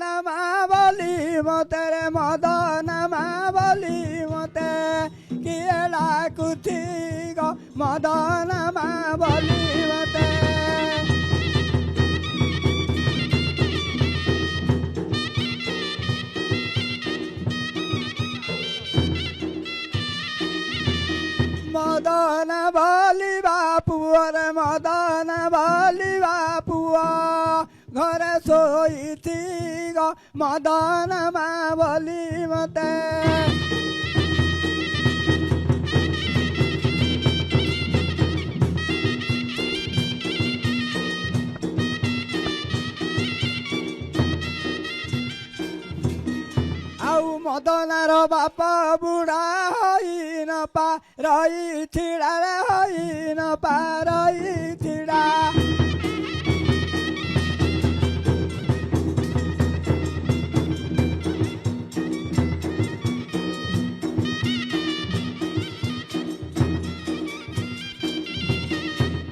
মা বলি মতে রে মদন মা বলি মতে কি ডাকুছি গো মদন মা বলি মতে মদন বলিবা পুয়রে মদন বলিবা পুয় ঘরে শোইছি গো মদন মা বলি মতে ଆଉ ମଦନାର ବାପ ବୁଢ଼ା ହୋଇ ନ ପା ରହି ଛିଡ଼ାରେ ହୋଇ ନ ପା ରହି ଛିଡ଼ା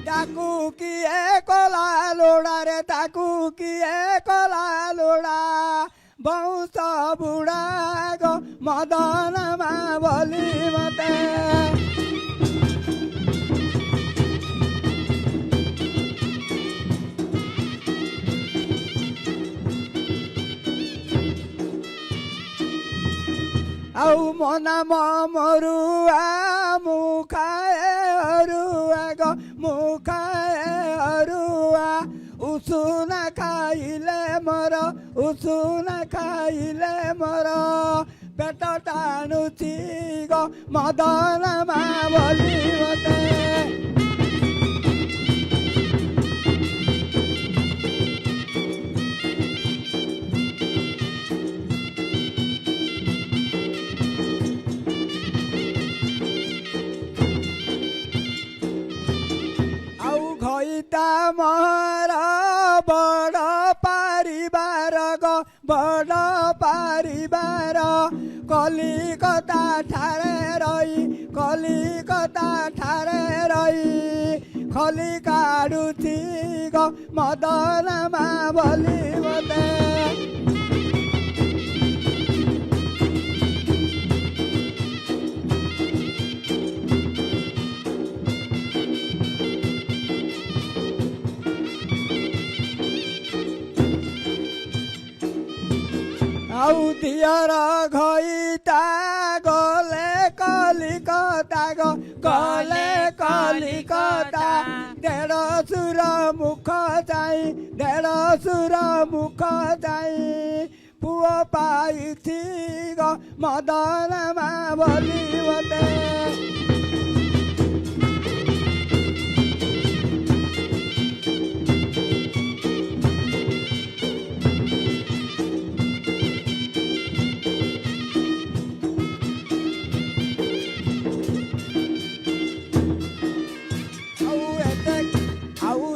ତାକୁ କିଏ କଲା ଲୋଡ଼ାରେ ତାକୁ କିଏ କଲା ଲୋଡ଼ା ବଂଶ ବୁଢ଼ା ଗো ମଦନ ମା ବୋଲି ମତେ ଆଉ ମୋ ନାମ ମରୁଆ ମୁଁ ଖାଏ ଅରୁଆ ଗো ମୁଁ ଖାଏ ଅରୁଆ ଉଷୁନା ଖାଇଲେ ମୋର ଉଷୁନା ଖାଇଲେ ମୋର ପେଟ ଟାଣୁଛି ଗো ମଦନ ମା ବୋଲି ମତେ ଆଉ ଘଇତା ମୋର ବଡ଼ ପାରିବାର ଗো ବଡ଼ ପାରିବାର କଲିକତା ଠାରେ ରହି କଲିକତା ଠାରେ ରହି ଖଲି କାଢୁଛି ଗো ମଦନ ମା ବୋଲି ମତେ ଆଉ ଦିଅର ଘଇତା ଗଲେ କଲିକତା ଗଲେ କଲିକତା ଦେଢ଼ଶୁର ମୁଖ ଯାଇ ଦେଢ଼ଶୁର ମୁଖ ଯାଇ ପୁଅ ପାଇଛି ଗো ମଦନ ମା ବୋଲି ମତେ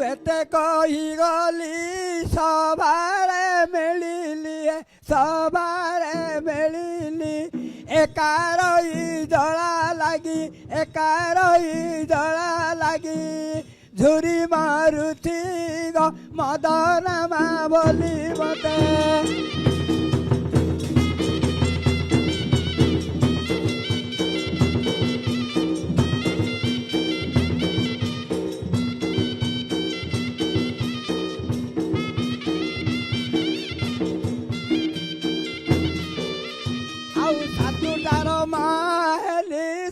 ଏତେ କହିଗଲି ସଭାରେ ମିଳିଲି ସଭାରେ ମିଳିଲି ଏକା ରହି ଜଳା ଲାଗି ଏକା ରହି ଜଳା ଲାଗି ଝୁରି ମାରୁଛି ଗো ମଦନ ମା ବୋଲି ମତେ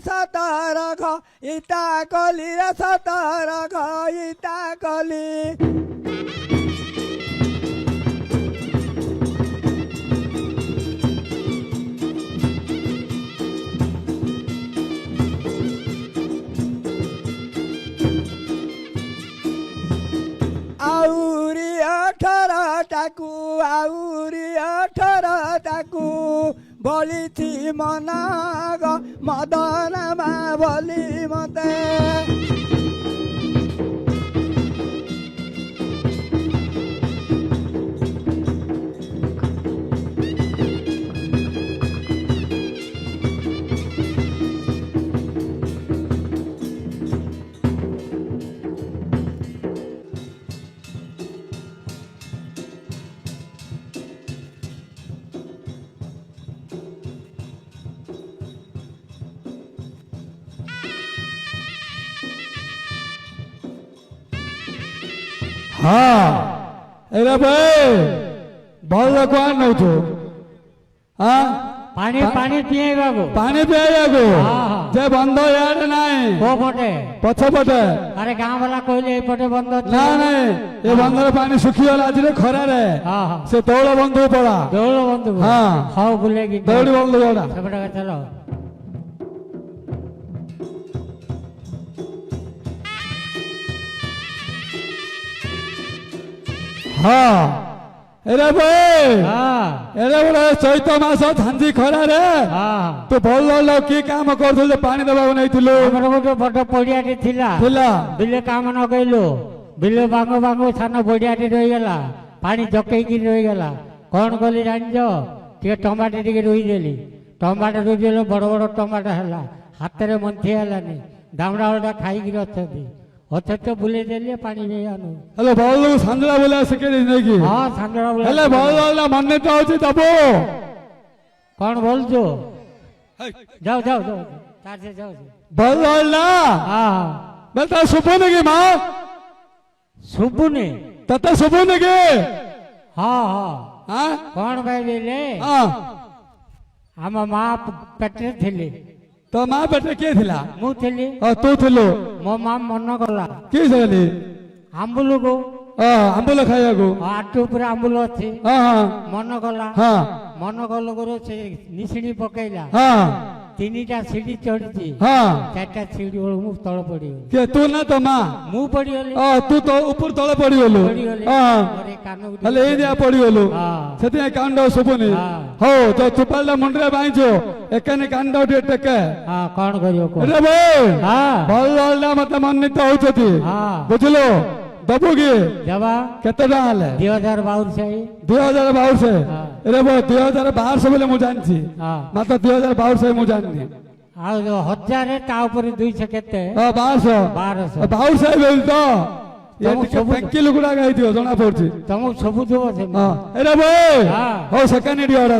ସତରଘ ଇଟା କଲି ରେ ସତରଘ ଇଟା କଲି ଆହୁରି 18টাକୁ ଆହୁରି 18টাକୁ বলিছি মনা গো মদন মা বলি মতে ହଁ ଏରେ ଭାଇ ଭଲ କୁଆ ନଉଛୁ ହଁ ପାଣି ପାଣି ପିଏବାକୁ ପାଣି ପିଆଇବାକୁ ହଁ, ହଁ। ଯେ ବନ୍ଧ ଇଆଡେ ନାହିଁ କୋଉ ପଟେ ପଛପଟେ ଆରେ ଗାଁ ବାଲା କହିଲେ ଏପଟେ ବନ୍ଦ ଅଛି ନା ନାଇଁ ଏ ବନ୍ଧର ପାଣି ଶୁଖିଗଲା ଆଜିରେ ଖରାରେ ହଁ ହଁ ସେ ତୈଳ ବନ୍ଧକୁ ପଳା ଦୌଡ଼ ବନ୍ଧୁ ହଁ। ହଉ ବୁଲେଇକି ଦୌଡ଼ି ବନ୍ଧ ଗୋଟା ସେପଟେ ଚାଲ ହଁ ଏରେ ଭାଇ ହଁ ଏରେ ଗୋଟେ ଚୈତ ମାସ ଝାଞ୍ଜି ଖରାରେ ହଁ ତୁ ଭଲ କି କାମ କରୁଥିଲୁ ଯେ ପାଣି ଦେବାକୁ ନେଇଥିଲୁ ଆମର ଗୋଟେ ବଡ ପଡିଆଟେ ଥିଲା ଥିଲା ବିଲ କାମ ନଗେଇଲୁ ବିଲ ବାଙ୍ଗୁ ବାଙ୍ଗୁ ସାନ ପଡିଆଟେ ରହିଗଲା ପାଣି ଜକେଇକି ରହିଗଲା କଣ କଲି ଜାଣିଛ ଟିକେ ଟମାଟୋ ଟିକେ ରୋଇଦେଲି ଟମାଟୋ ରୋଇଦେଲେ ବଡ ବଡ ଟମାଟୋ ହେଲା ହାତରେ ମନ୍ଥି ହେଲାନି ଦାମଡ଼ା ଓଲଟା ଖାଇକିରି ଅଛନ୍ତି ଅଥଚ ବୁଲେଇ ଦେଲେ ପାଣି ଆନୁ ହେଲେ ଭଲ ସାନ୍ଦଳା ବୁଲା ଶିଖେଇ ଦେଇଛି ନେଇକି ହଁ ସାଙ୍ଗଳ ହେଲେ ଭଲ ମନେ ତ ହଉଛି ଦବୁ କଣ ବୋଲଛୁ ଯାଉ ଯାଉ ଯାଉ ତାର ସେ ଯାଉଛି ଭଲ ନା ହଁ ବେଲେ ତା ଶୁଭୁନି କି ମା ଶୁଭୁନି ତତେ ଶୁଭୁନି କି ହଁ ହଁ ହଁ କଣ ପାଇଁ ବୋଇଲେ ହଁ ଆମ ମା ପେଟରେ ଥିଲେ ତୋ ମା ପେଟରେ କିଏ ଥିଲା ମୁଁ ଥିଲି ତୁ ଥିଲୁ ମୋ ମା ମନ କଲା କି ସେଲି ଆମ୍ବୁଲକୁ ଆମ୍ବୁଲ ଖାଇବାକୁ ଆଠୁ ଉପରେ ଆମ୍ବୁଲ ଅଛି ହଁ ହଁ ମନ କଲା ହଁ ମନ କଲ କରୁ ସେ ନିଶିଣି ପକେଇଲା ହଁ ତିନିଟା ସିଢି ଚଢିଛି ହଁ ଚାରିଟା ସିଢି ବେଳକୁ ମୁଁ ତଳ ପଡିଗଲି କିଏ ତୁ ନା ତୋ ମା ମୁଁ ପଡିଗଲି ତୁ ତ ଉପରୁ ତଳେ ପଡିଗଲୁ ପଡିଗଲି ହଁ ମୋର ଏ କାନକୁ ହେଲେ ଏଇ ଦିଆ ପଡିଗଲୁ ହଁ। ସେଥିପାଇଁ କାଣ୍ଡ ଶୁଭୁନି ହଁ। ହଉ ତୋ ଚୁପାଲଟା ମୁଣ୍ଡରେ ବାଇଛୁ ଏକାନି କାଣ୍ଡ ଟିକେ ଟେକେ ହଁ କଣ କରିବ କୁହ ରେ ଭାଇ ହଁ ଭଲ ହେଲା ମତେ ମନିତ ହଉଛନ୍ତି ହଁ ବୁଝିଲୁ ଦବୁ କି ଦେବା କେତେ ଟଙ୍କା ହେଲେ 2022 2022 ହଁ। ରେ ଭାଇ 2012 ବୋଲେ ମୁଁ ଜାଣିଛି ହଁ ମାତ୍ର 2022 ମୁଁ ଜାଣିନି ଆଉ ଯୋଉ 1000 ତା ଉପରେ 200 କେତେ 1200 1200 22 ବୋଲି ତ ଏ ତମକୁ ଟିକେ ସବୁ- ଫେଙ୍କି ଲୁଗୁଡାକ ହେଇଥିବ ଜଣା ପଡୁଛି ତମକୁ ସବୁ ଦେବ ସେ ହଁ ଏରେ ଭାଇ ହଁ। ହଉ ସେକେଣ୍ଡ ଟିକେ ଅଡା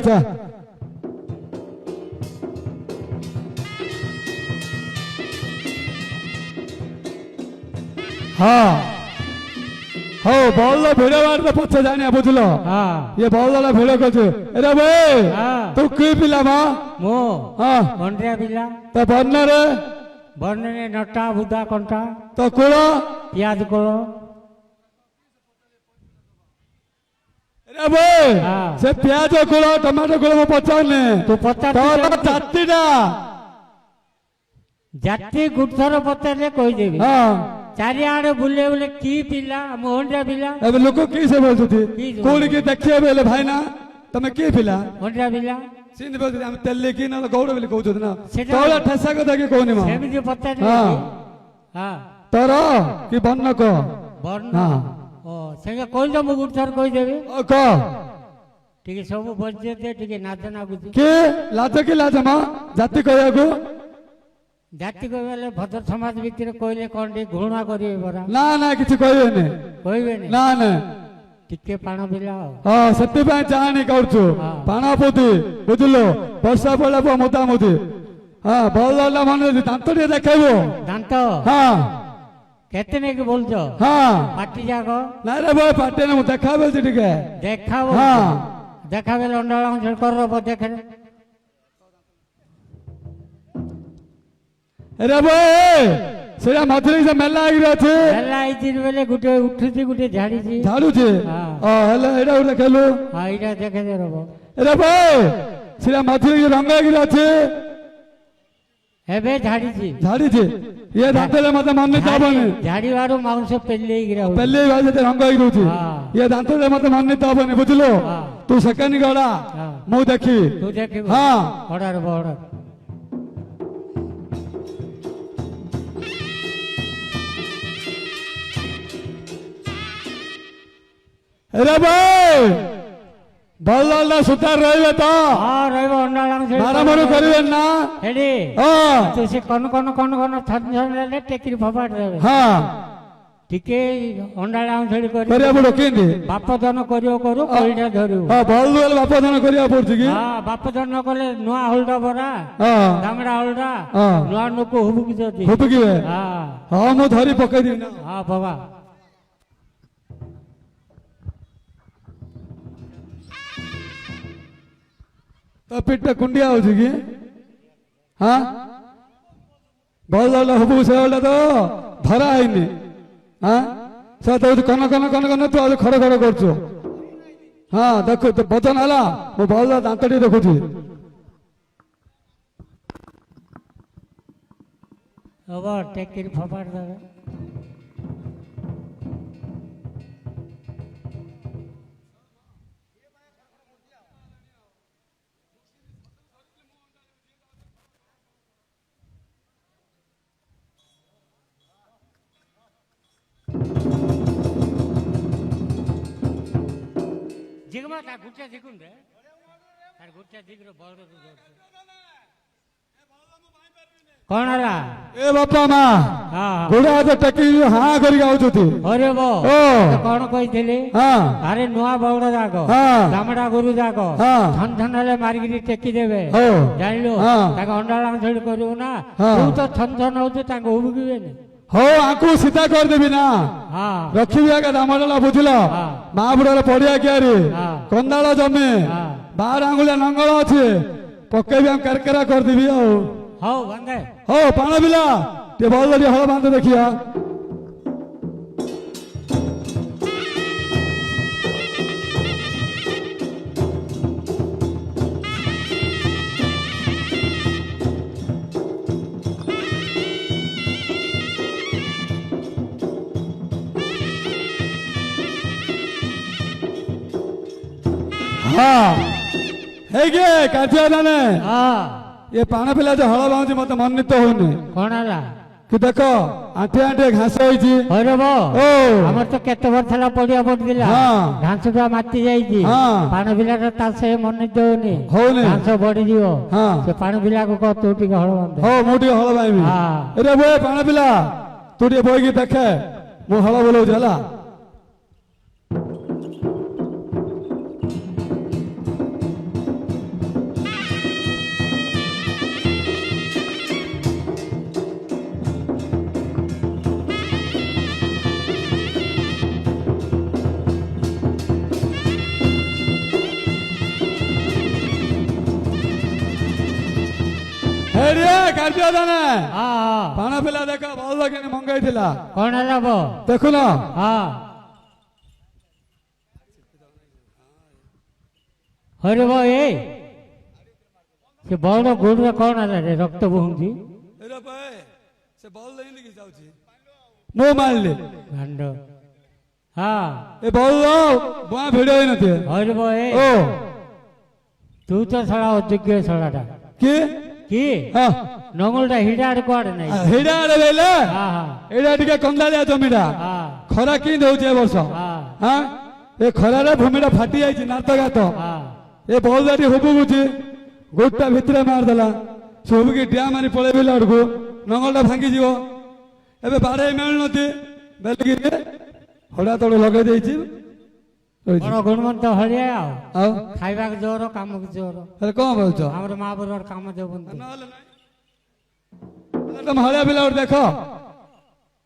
ହଁ ହଉ ବଲ ଭିଡ ବାଡରେ ପଛ ଜାଣିବା ବୁଝିଲ ହଁ ଇଏ ବଲ ଭିଡ କରୁଛୁ ଏରେ ଭାଇ ହଁ ତୁ କି ପିଲା ମା ମୁଁ ହଁ ଗଣ୍ଡିଆ ପିଲା ତ ବର୍ଣ୍ଣରେ ବର୍ଣ୍ଣରେ ନଟା ବୁଦା କଣ୍ଟା ତ କୂଳ ପିଆଜ କୋଳ ଏରେ ଭାଇ ହଁ। ସେ ପିଆଜ କୂଳ ଟମାଟୋ କୂଳ ମୁଁ ପଚାରୁନି ତୁ ପଚାର ତୋର ଜାତିଟା ଜାତି ଗୁଠର ପଚାରିଲେ କହିଦେବି ହଁ ଚାରିଆଡେ ବୁଲେ ବୁଲେ କି ପିଲା ମୋହଣ୍ଡିଆ ପିଲା ଏବେ ଲୋକ କି ସେ ବୋଲୁଛନ୍ତି କି ସେ କୋଉଠି କି ଦେଖିବେ ବେଲେ ଭାଇନା ତମେ କିଏ ପିଲା ମୋହଣ୍ଡିଆ ପିଲା ସିନ୍ତି ବୋଲୁଛନ୍ତି ଆମେ ତେଲି କି ନହେଲେ ଗୌଡ଼ ବୋଲି କହୁଛନ୍ତି ନା ସେଟା- ତୋର ଠେସା କଥା କି କହୁନି ମା ସେମିତି ପଚାରିଲେ ହଁ। ହଁ ତୋର କି ବର୍ଣ୍ଣ କ ବର୍ଣ୍ଣ ହଁ ଓ ସେଟା କହିଲ ମୁଁ ଗୁଠର କହିଦେବି ଓ କ ଟିକେ ସବୁ ବଜେ ଦେ ଟିକେ ନାଚ ନାଗୁଛି କି ଲାଜ ମା ଜାତି କହିବାକୁ ଜାତି କହିଲେ ଭଦ୍ର ସମାଜ ଭିତରେ କହିଲେ କଣ ଟିକେ ଘୃଣା କରିବେ ପରା ନା ନା କିଛି କହିବେନି କହିବେନି ନା ନା ଟିକେ ପାଣ ପିଲା ଆଉ ହଁ ସେଥିପାଇଁ ଚାହାଣି କରୁଛୁ ହଁ। ପାଣ ପୋତି ବୁଝିଲୁ ବର୍ଷା ପଡିଲା ପୁଅ ମୁତା ମୁତି ହଁ ଭଲ ହେଲା ମନେ ଅଛି ଦାନ୍ତ ଟିକେ ଦେଖେଇବୁ ଦାନ୍ତ ହଁ କେତେ ନେଇକି ବୋଲଛ ହଁ ପାଟି ଯାକ ନାଇଁ ରେ ଭାଇ ପାଟିରେ ମୁଁ ଦେଖା ବେଲଛି ଟିକେ ଦେଖାବ ହଁ ଦେଖା ବେଲେ ଅଣ୍ଡାଳ କରବ ଦେଖେ ରେ ଭାଇ ସେଟା ମଝିରେ ସେ ମେଲା ହେଇକି ଅଛି ହେଲା ହେଇଛି ବେଲେ ଗୋଟେ ଉଠୁଛି ଗୋଟେ ଝାଡିଛି ଝାଡୁଛି ହଁ। ହେଲେ ଏଇଟା ଗୋଟେ ଖେଲୁ ହଁ ଏଇଟା ଦେଖେ ରବ ରେ ଭାଇ ସେଟା ମଝିରେ କି ରଙ୍ଗ ହେଇକି ଅଛି ଏବେ ଝାଡିଛି ଝାଡିଛି ଇଏ ଦାନ୍ତରେ ମତେ ମନିତ ହବନି ଝାଡିବାରୁ ମାଉଁସ ପେଲେଇକି ରହୁଛି ପେଲି ଭାଇ ରଙ୍ଗ ହେଇକି ରହୁଛି ହଁ। ଇଏ ଦାନ୍ତରେ ମତେ ମନିତ ହବନି ବୁଝିଲୁ ହଁ। ତୁ ସେକେଣ୍ଡ ଗଲା ହଁ। ମୁଁ ଦେଖିବି ତୁ ଦେଖିବୁ ହଁ ଅର୍ଡର ଅର୍ଡର ରେ ଭାଇ ଭଲ ହେଲା ସୁତାର ରହିବେ ତ ହଁ ରହିବ ଅଣ୍ଡାଳ ମାରାମାରି କରିବେନି ନା ହେଡି ହଁ ତୁ ସେ କନ ଥରେ ଟେକିରି ଫପାଟ ଦେବେ ହଁ ଟିକେ ଅଣ୍ଡାଳ ଛେଳି କରିବାକୁ ପଡିବ କେମିତି ବାପ ଧନ କରିବ କରୁ କଇଟା ଧରିବୁ ହଁ ଭଲ ହେଲେ ବାପ ଧାନ କରିବାକୁ ପଡୁଛି କି ହଁ ବାପ ଧନ କଲେ ନୂଆ ହଳଦା ବରା ହଁ ଦାମଡ଼ା ହଳଦା ହଁ ନୂଆ ଲୋକ ହୁବୁକି ଯଦି ହୁବୁକିବେ ହଁ ହଁ ମୁଁ ଧରି ପକେଇଦେବି ନା ହଁ ବାବା तो पिठ कुंडिया हो कि हाँ बल्ल हबू से तो धरा है हाँ से तो कन कन कन कन तू आज खड़ खड़ कर हाँ देखो तो वजन है मो बल्ल दांत टी देखुची अब टेक फपाड़ देवे जिगमा ता गुट्टा दिखुन रे तार गुट्टा दिगरो बल्ल कौन हला ए बापा माँ हाँ गोड़ा तो टकी हाँ करी आउछुती अरे वो ओ कौन कहते हाँ अरे नुआ बौड़ जाग हाँ दामड़ा गुरु जाग हाँ धन धन हेले मारिकी टेकी देवे ओ जानिलु हाँ ताके अंडाला झड़ी करू ना हाँ। तू तो थन थन होते ताके उबुकिबेनी हो आंकु सीधा कर देबी ना हाँ रखी आगे दामडला बुझल हाँ। महाबुड़ार पड़िया कियारी हाँ। कंदाल जमी हाँ। 12 आंगुलिया नंगल अच्छे पकेबी हम करकरा कर देबी हो बंदे हो पाण बिला ते बल्ल टी हल बांध देखिया हाँ है गे काटिया दाने हाँ ये पाण पिला जो हल बांधुची मत मनित होनी कौन हला कि देख आंटे आंटे घास होइची अरे वो ओ हमर तो केते वर्ष पड़िया पड़दिला हाँ। घास गुड़ा माती जाइजी हाँ। पान बिला ता से मन देउनी होनी घास बढ़ी जीव हाँ से पान बिला को कह तू टिके हळ बंदे हो मु टी हल बाइबी हाँ अरे बोए पाण पिला तू टी बोई की देखे मु हल बोलौ जाला हेरिया काटिया दाने हाँ हाँ पाण पिला देखा बल्ल के मंगाई थिला कौन हला वो देखु ना हाँ अरे वो ए से बड़ गोड़ कौन हला रे रक्त बहुंजी अरे भाई से बल्ल नहीं लिखि जाउची मो मारले गंड हाँ ए बल्ल बुआ भिड़ो ही नथि अरे वो ए ओ तू तो सड़ा अयोग्य सड़ाटा की की हाँ नंगलटा हिडाड़ कुआड़े नहीं हिड़ा आड़े बेले हाँ हाँ एडा टिके कंदालिया जमीटा हाँ खरा की दउचे ए वर्ष हाँ हाँ ए खरारे भूमिटा फाटी जाइछि नात गात हाँ ए बल्लटी हुबुगुची गोटा भितरे मार देला सबकी डिया मारी पळे बिला अडकू नंगलटा भांगी जीव एबे बाड़े मिल नथि बेलगी के हड़ा तोड़ लगे देइछि बड़ गुणवंत हलिया आओ खाइबा के जोर काम के जोर अरे कोन बोलछो हमर माँ बरोर काम देबन तुम हड़ा बिला देखो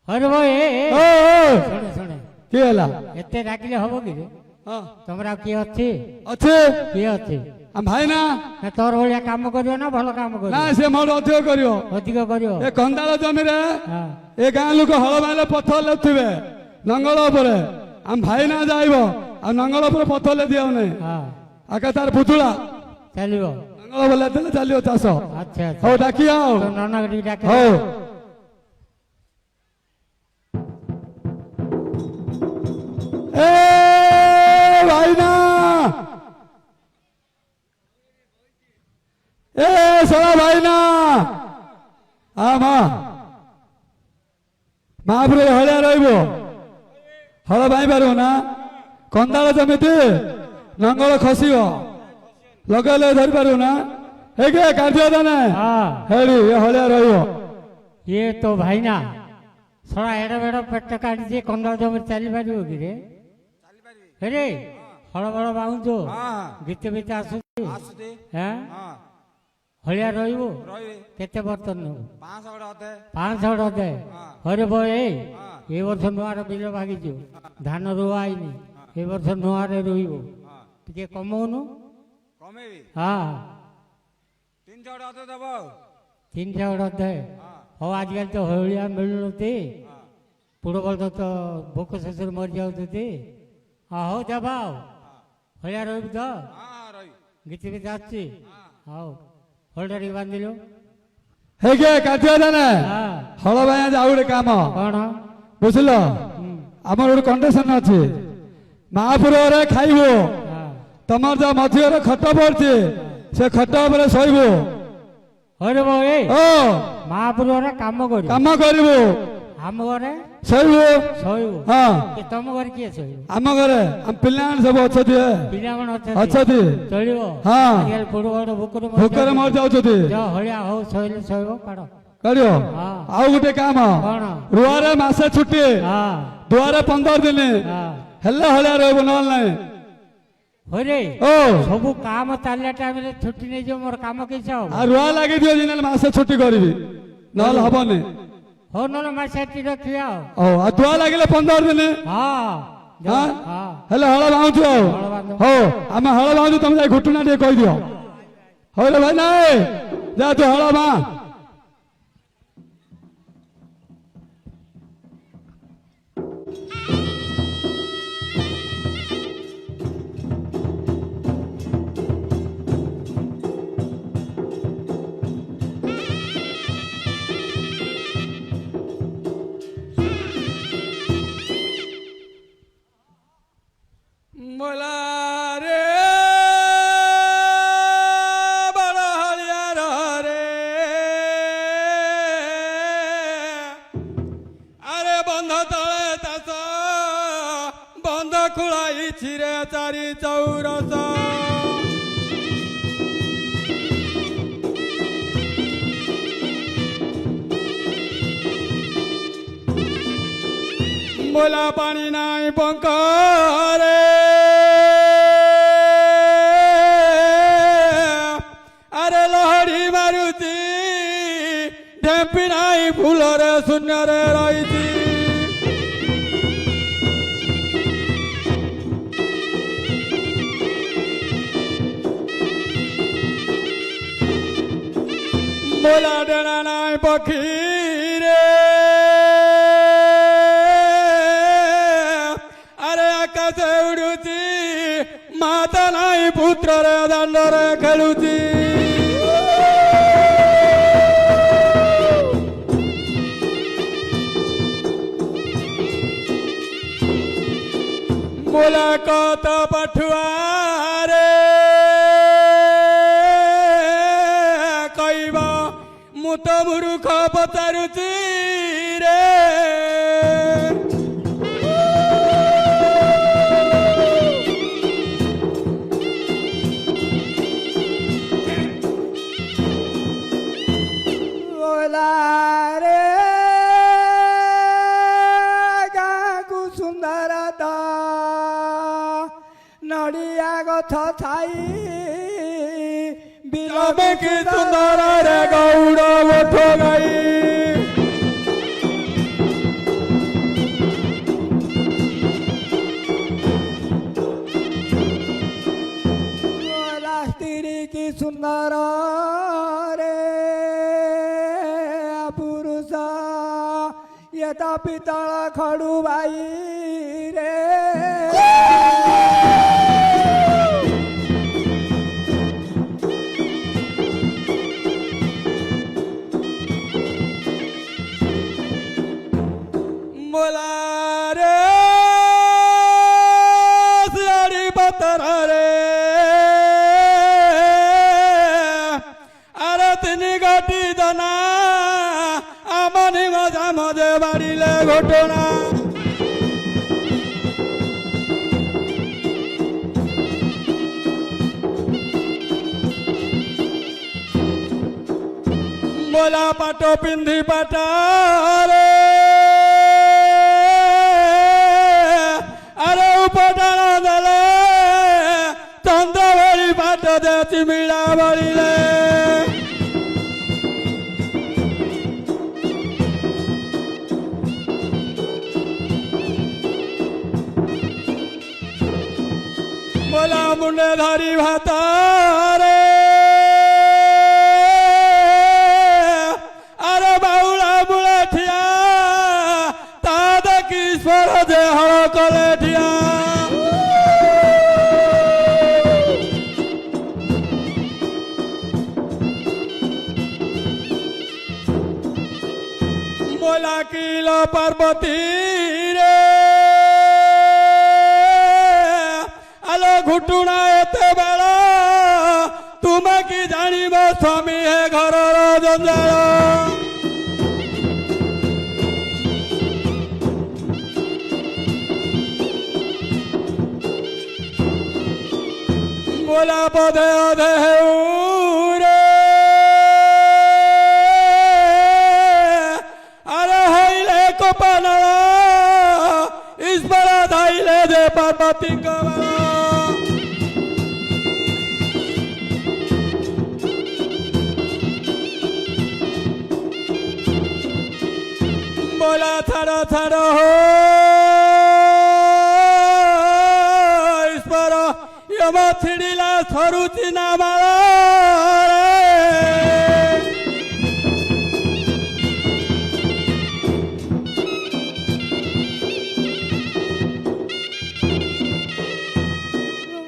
अरे वो ए ओ ओ सुने सुने के हला एते डाकिले हबो कि रे हां तमरा की अछि अच्छे की अछि हम भाई ना ना तोर भलिया काम करियो ना भलो काम ना करियो से मोर अधिक करियो अधिक करियो ए कंदाल जमी रे हाँ ए गाँ लोक हल बाइले पथर लेथिबे नंगल उपरे हम भाई ना जाइबो आ नंगल उपरे पथर ले दियो नै हाँ आका तार पुतुला चलियो नंगल बोले देले चलियो चाष अच्छा अच्छा हो डाकी आओ तो नाना गडी डाके हो ए भाई ना ए सला भाई ना आमा महापुर हलिया रहिबो हल बाई पारू ना कंदाल जमीति नंगल खसिबो लगेले धरि पारू ना हेगे कार्य दाने हाँ हेडी ए हलिया रहिबो ये तो भाई ना सड़ा एड़ बेड़ पेट काटी जे कंदल जमी चली पारिबो कि रे हेरे हल बड़ बाउंजो गीत बीत आसुची हैं हलिया रहिबो केते बर्तन नबो 500 दे अरे बोय ए वर्ष नुआर बिल भागिजो धान रुआ आइनी ए वर्ष नुआरे रुइबो टिके कमौनु हाँ ତିନିଶହ ଟଙ୍କା ତ ଦେବ ଆଉ 300 ଅଧେ ହଉ ଆଜିକାଲି ତ ହଳିଆ ମିଳୁନନ୍ତି ପୂର୍ବରୁ ତ ଭୋକ ଶେଷରେ ମରିଯାଉଛନ୍ତି ହଉ ଦେବା ଆଉ ହଳିଆ ରହିବି ତ ହଁ ରହିବି ଗୀତ ଗୀତ ଆସୁଛି ହଉ ହଳଟା ଟିକେ ବାନ୍ଧିଲୁ ହେଇକେ କାଟିବା ତାନେ ହଁ ହଳ ଭାଇ ଆଜି ଆଉ ଗୋଟେ କାମ କ'ଣ ବୁଝିଲ ଆମର ଗୋଟେ କଣ୍ଡିସନ ଅଛି ମହାପୁରରେ ଖାଇବୁ ହଁ ତମର ଯୋଉ ମଝିରେ ଖଟ ପଡିଛି ସେ ଖଟ ଉପରେ ଶୋଇବୁ ହରେ ଭାଇ ଓ ମହାପୁରରେ କାମ କରିବୁ କାମ କରିବୁ ଆମ ଘରେ ଶୋଇବୁ ଶୋଇବୁ ହଁ କି ତମ ଘରେ କିଏ ଶୋଇବ ଆମ ଘରେ ଆମ ପିଲାମାନେ ସବୁ ଅଛନ୍ତି ପିଲାମାନେ ଅଛନ୍ତି ଚଳିବ ହଁ ଆଜିକାଲି ପୂର୍ବରୁ ଭୋକରେ ମରି ଯାଉଛନ୍ତି ହଳିଆ ହଉ ଶୋଇଲେ ଶୋଇବ କାଢ କରିବ ହଁ ଆଉ ଗୋଟେ କାମ କ'ଣ ରୁଆରେ ମାସେ ଛୁଟି ହଁ ଦୁଆରେ 15 ଦିନ ହଁ ହେଲେ ହଳିଆ ରହିବୁ ନହେଲେ ନାହିଁ ହରେ ଓ ସବୁ କାମ ଚାଲିଲା ଟାଇମରେ ଛୁଟି ନେଇଯିବ ମୋର କାମ କିଛି ହବ ଆଉ ରୁଆ ଲାଗିଥିବ ନହେଲେ ମାସେ ଛୁଟି କରିବି ନହେଲେ ହବନି ହଉ ନହେଲେ ମା ସେଠି ରଖିବା ଓ ଆଉ ଦୁଆ ଲାଗିଲେ 15 ଦିନ ଆଉ ହଁ ହଁ ହଁ ହେଲେ ହଳ ବାହୁଛୁ ଆଉ ହଳ ବାନ୍ଧ। ହଉ ଆମେ ହଳ ବାହୁଛୁ ତମେ ଯାଇ ଘୁଟୁଣା ଟିକେ କହିଦିଅ ହଉ ରେ ଭାଇ ନାଇଁ ଯା ତୁ ହଳ ମା মোলা রে বড় হলিয়ার রে আরে বন্ধ তলে তাস বন্ধ খোলাইছি রে চারি চৌরস মোলা পানি নাই পঙ্করে আরে লহড়ি মারুতি ঢেপি নাই ফুলরে শূন্যরে রয়েছি মোলা ডেনা নাই পক্ষী রে আরে আকাশে উড়ুছি মাতা নাই পুত্ରରେ ଦାଣ୍ଡରେ ଖେଳୁଛି ମୁଲାକତ ପଠୁଆରେ କହିବ ମୁଁ ତ ମୂର୍ଖ ପଚାରୁଛି ରେ रे ଗାଁକୁ ସୁନ୍ଦର ତ ନଡ଼ିଆ ଗଛ ଛାଇ ବିଲବେ କି ସୁନ୍ଦର ରେ ଗୌଡ଼ ଓଠ ଗାଇ ସ୍ତ୍ରୀ କି ସୁନ୍ଦର ରେ ପୁରୁଷ ଇଏ ତ ପିତଳ ଖଡୁ ଭାଇ ରେ মোলা রে শিয়াড়ি পতর রে আরে তিনি গটি দনা আমনি মজা মজে বাড়িলে ঘটনা মোলা পাট পিন্ধি পাটারে আরে উপটান দেলে চন্দ্র ভরি পাট দে চিমিড়া বলিলে মোলা মুন্ডে ধরি ভাতারে बोला किलो पार्वती रे आलो घुटुणा एते बेला तुम कि जानिब स्वामी हे घर जंजाल बोला पदे अधे रे अरे हईले कोपना ईश्वर धाइले जे पार्वती कमला बोला थारो थारो हो ईश्वर यम छिड़िला सरुचि नामाला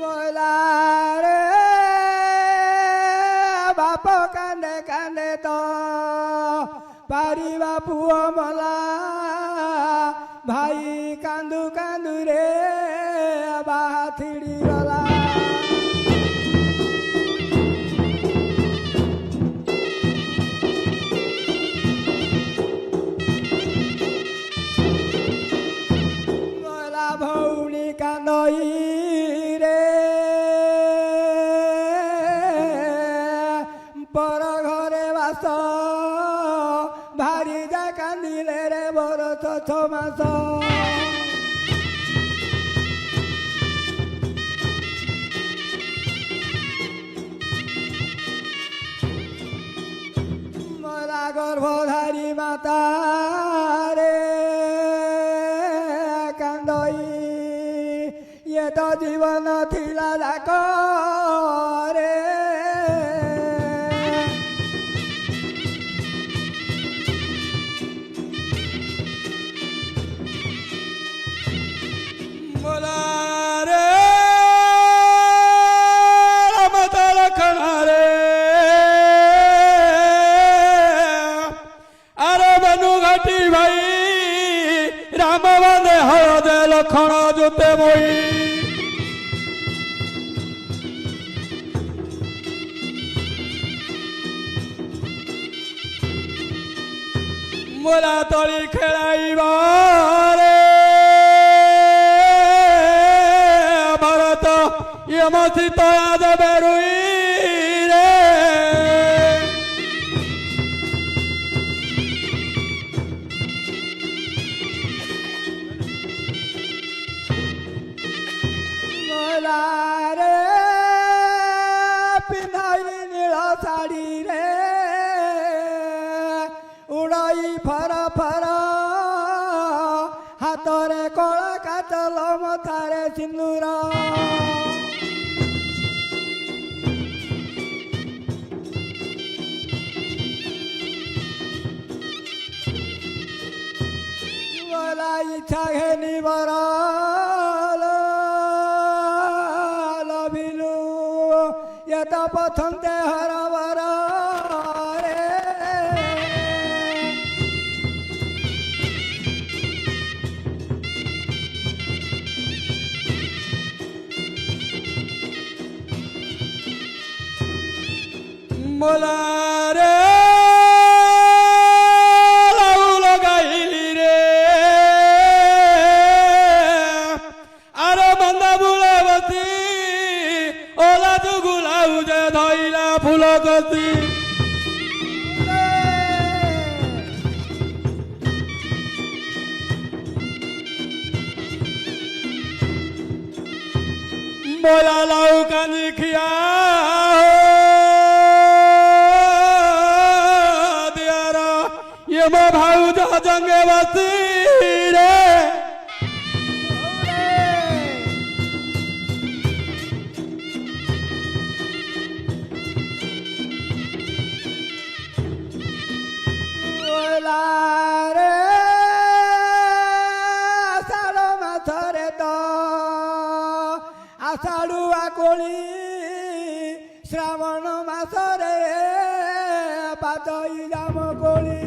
बोला रे बाप कांदे कांदे तो पारिबा पुओ मला भाई कांदू कांदू रे बाथिड़ी गला बोला भौणी कांदई रे पर घरे बास भारी जा कांदिले रे बर छ मास मला गर्भधारी माता रे कांदई ये तो जीवन थिला जाक रे बोला रे रमता लखना रे अरे बनु घाटी भाई राम बंदे हरदे लखन जोते मोई मोला तली खेलाइबा रे भरत यम सीतला देबे रुई रे बोला रे पिंधाई नील साड़ी रे उड़ाई फर फर हाथरे कला काचल मथारे सिंदूर बोला इच्छा घेनी बरल लभिलु यत पथन्ते हरवर रे बोला रे लाउ लगाइली रे अरे बंदा बुला बती ओला तू गुलाउ जे धइला फूल गती बोला लाउ कानी खिया दियारा ये मो भाऊ जा जंगे बसी रे बोला रे सारो माथरे तो आषाढ़ुआ कोली श्रावण मासरे पातई जाम कोली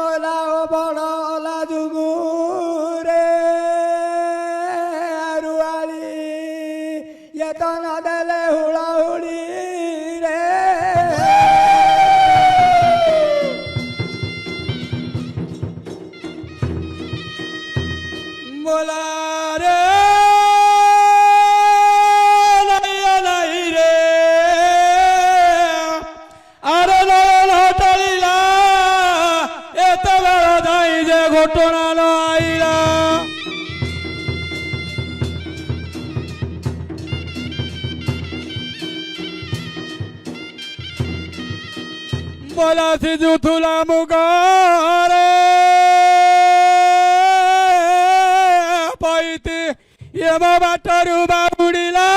মোলা ও বড় ওলা যুগু রে আরুয়ালি এত না দেলে হুড়াহুড়ি রে মোলা রে নাইয়া নাই রে আরে নয়ন হটাইলা এত বড় দাই যে ঘটনা লইলা বলা সিজু থুলা মুগারে পাইতে এ বাবা টরু বাবুড়িলা